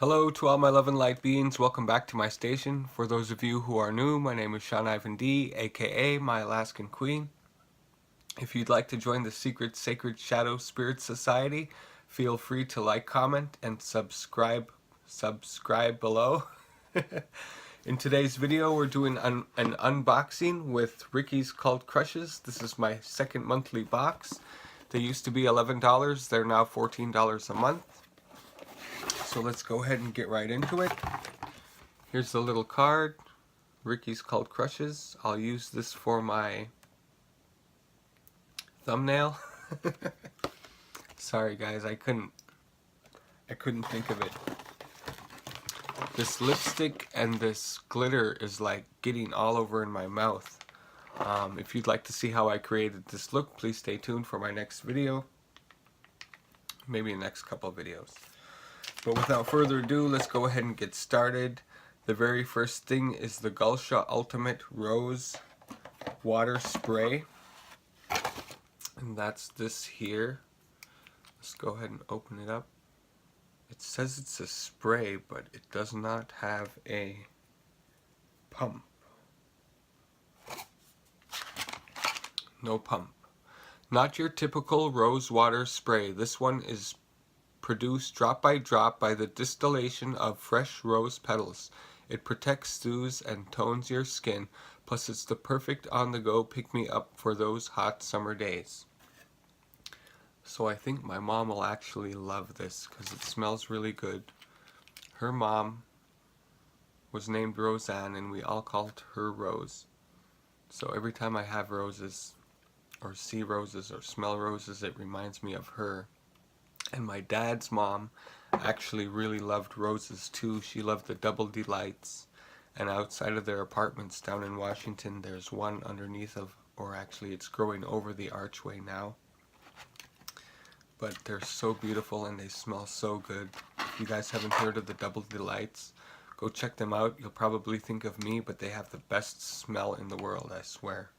Hello to all my love and light beings. Welcome back to my station. For those of you who are new, my name is Shawn Ivan D, aka my Alaskan Queen. If you'd like to join the Secret Sacred Shadow Spirit Society, feel free to like, comment, and subscribe below. In today's video, we're doing an unboxing with Ricky's Cult Crushes. This is my second monthly box. They used to be $11. They're now $14 a month. So let's go ahead and get right into it. Here's the little card, Ricky's Cult Crushes. I'll use this for my thumbnail. Sorry guys, I couldn't think of it. This lipstick and this glitter is like getting all over in my mouth. If you'd like to see how I created this look, please stay tuned for my next video. Maybe the next couple of videos. But without further ado, let's go ahead and get started. The very first thing is the Gulsha Ultimate Rose Water Spray. And that's this here. Let's go ahead and open it up. It says it's a spray, but it does not have a pump. No pump. Not your typical rose water spray. This one is produced drop by drop by the distillation of fresh rose petals. It protects, soothes, and tones your skin, plus it's the perfect on-the-go pick-me-up for those hot summer days. So I think my mom will actually love this because it smells really good. Her mom was named Roseanne and we all called her Rose. So every time I have roses or see roses or smell roses, it reminds me of her. And my dad's mom actually really loved roses too. She loved the Double Delights. And outside of their apartments down in Washington, there's one underneath of, or actually it's growing over the archway now. But they're so beautiful and they smell so good. If you guys haven't heard of the Double Delights, go check them out. You'll probably think of me, but they have the best smell in the world, I swear.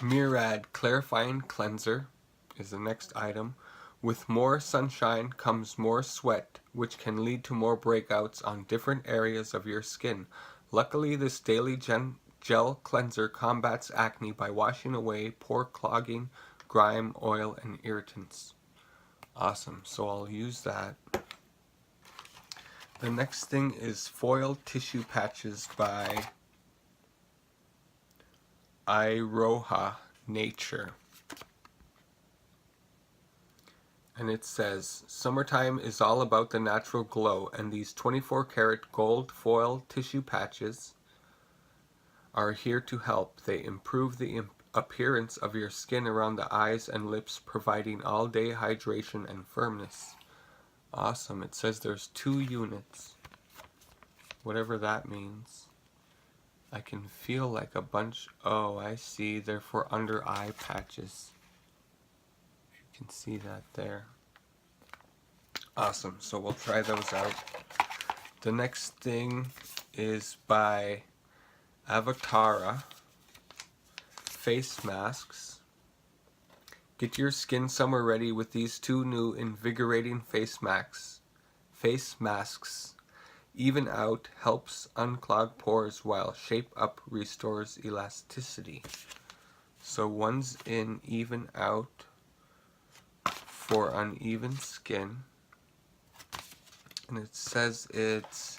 Murad Clarifying Cleanser is the next item. With more sunshine comes more sweat, which can lead to more breakouts on different areas of your skin. Luckily, this daily gel cleanser combats acne by washing away pore clogging, grime, oil, and irritants. Awesome, so I'll use that. The next thing is foil tissue patches by Iroha Nature. And it says, summertime is all about the natural glow, and these 24-karat gold foil tissue patches are here to help. They improve the appearance of your skin around the eyes and lips, providing all-day hydration and firmness. Awesome. It says there's 2 units. Whatever that means. I can feel like a bunch. Oh, I see. They're for under eye patches. Can see that there. Awesome, so we'll try those out. The next thing is by Avatara face masks. Get your skin summer ready with these 2 new invigorating face masks. Even out, helps unclog pores, while shape up restores elasticity. So one's in even out for uneven skin, and it says it's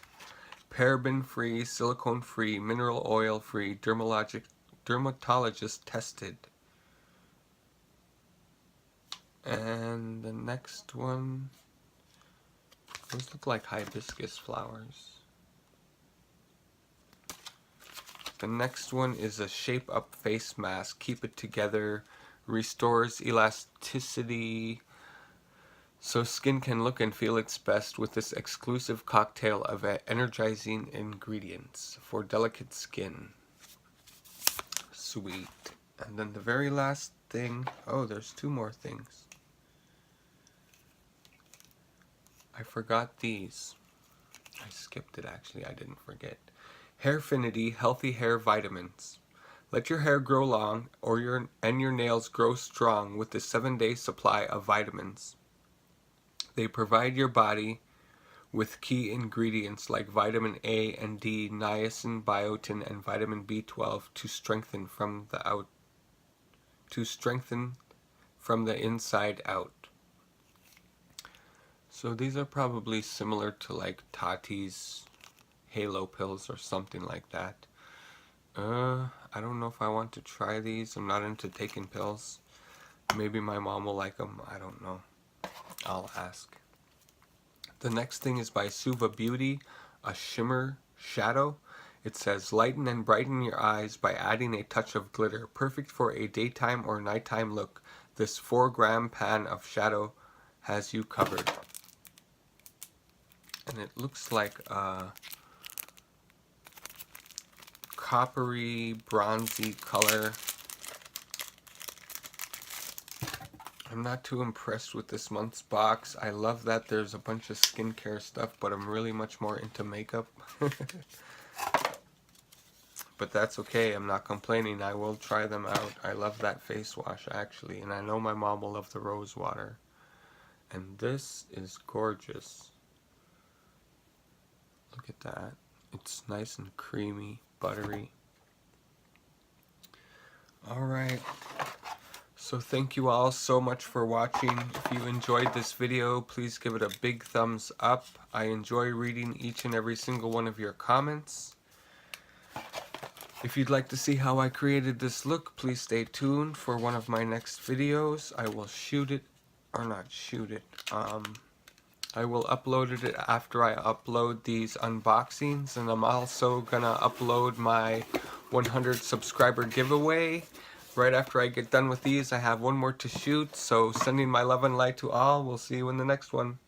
paraben free, silicone free, mineral oil free, dermatologist tested. And the next one, those look like hibiscus flowers. The next one is a shape up face mask. Keep it together, restores elasticity, so skin can look and feel its best with this exclusive cocktail of energizing ingredients for delicate skin. Sweet. And then the very last thing, oh, there's 2 more things. I forgot these. I skipped it actually, I didn't forget. Hairfinity Healthy Hair Vitamins. Let your hair grow long your nails grow strong with the 7-day supply of vitamins. They provide your body with key ingredients like vitamin A and D, niacin, biotin, and vitamin B12 to strengthen from the inside out. So these are probably similar to like Tati's Halo pills or something like that. I don't know if I want to try these. I'm not into taking pills. Maybe my mom will like them. I don't know. I'll ask. The next thing is by Suva Beauty, a shimmer shadow. It says, lighten and brighten your eyes by adding a touch of glitter. Perfect for a daytime or nighttime look. This 4-gram pan of shadow has you covered. And it looks like a coppery, bronzy color. I'm not too impressed with this month's box. I love that there's a bunch of skincare stuff, but I'm really much more into makeup. But that's okay. I'm not complaining. I will try them out. I love that face wash, actually. And I know my mom will love the rose water. And this is gorgeous. Look at that. It's nice and creamy, buttery. Alright. So thank you all so much for watching. If you enjoyed this video, please give it a big thumbs up. I enjoy reading each and every single one of your comments. If you'd like to see how I created this look, please stay tuned for one of my next videos. I will shoot it, or not shoot it, I will upload it after I upload these unboxings, and I'm also gonna upload my 100 subscriber giveaway. Right after I get done with these, I have one more to shoot, so sending my love and light to all. We'll see you in the next one.